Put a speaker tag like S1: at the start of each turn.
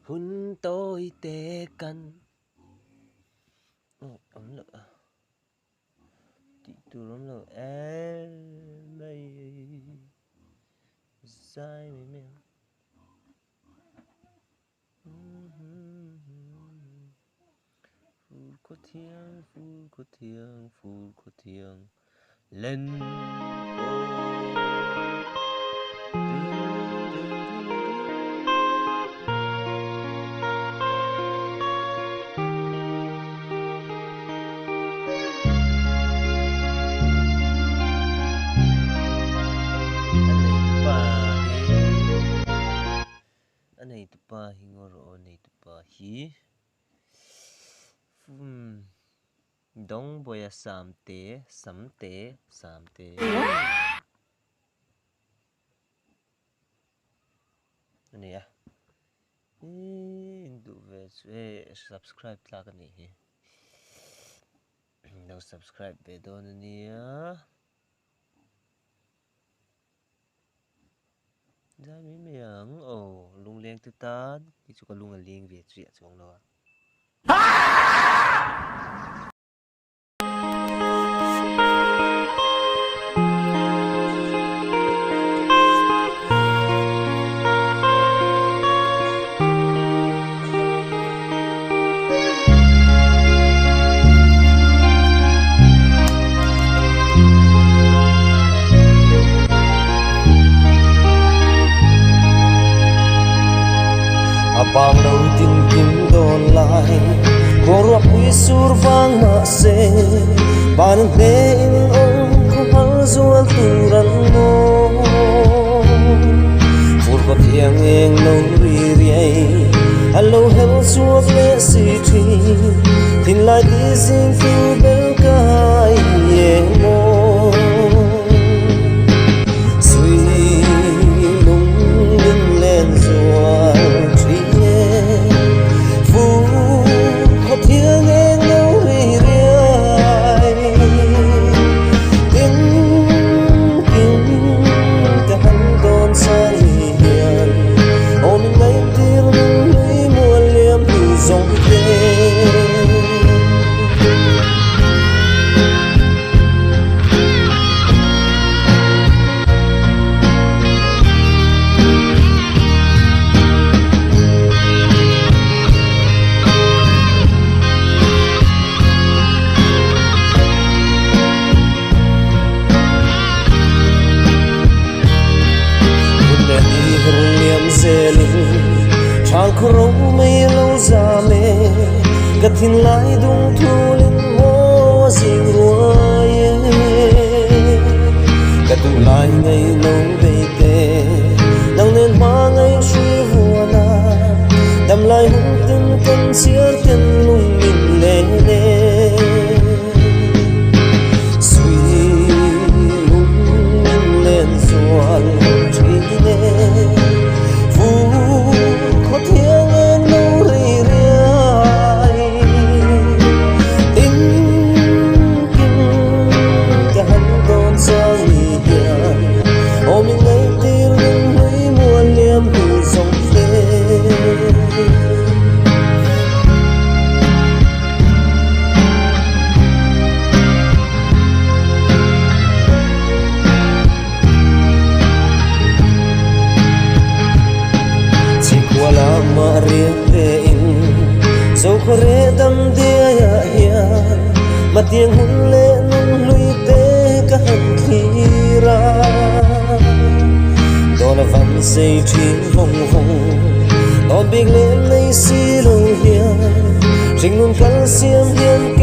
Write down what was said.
S1: hun tôi tê căn ấm lợ chị từ ấm lợ em đây sai mấy mèo phù có thiêng lên này tu pa hi ngoro này tu pa hi dong boya samte này à du về subscribe la cái này đâu subscribe về đó nè ra mấy miếng lung leng tư tan thì chú có lung là liêng về chuyện xuống đó
S2: bang đầu tin kim đồn lại có ruột quý sur vang mà se bàn thế in ông không hal ruột tu ran mo phút có thiêng em nâu ri ri hello hello ruột lệ si thi tin lại đi xin phiêu bel kai ye mo suy lung linh lên ruột thiêng em nấu ri ri tiếng kinh ta hắn đón sang hiền ôm lấy tiếng núi mùa liêm từ dòng khổ mấy lâu già mê gật thìn lại đúng thu linh mô dịu ruồi gật tụ lại ngày lâu về tê nắng nên hoa ngày suy vua na đầm lại hung tinh cân xiết chân lung mình lên suy lung mình lên ruột trí nê thiêng em nấu ri ri tiếng kinh cả hắn đón sang hiền ôm những ngày tiêu lưng núi mùa liêm từ dòng phê riêng dẫu có rễ đâm tia hiền mà tiếng hôn lệ nung lùi tê cả hận khi ra đó là văn dây trên vòng vòng đón biết lên lấy xí lâu hiền trình luôn cắn xiêm hiền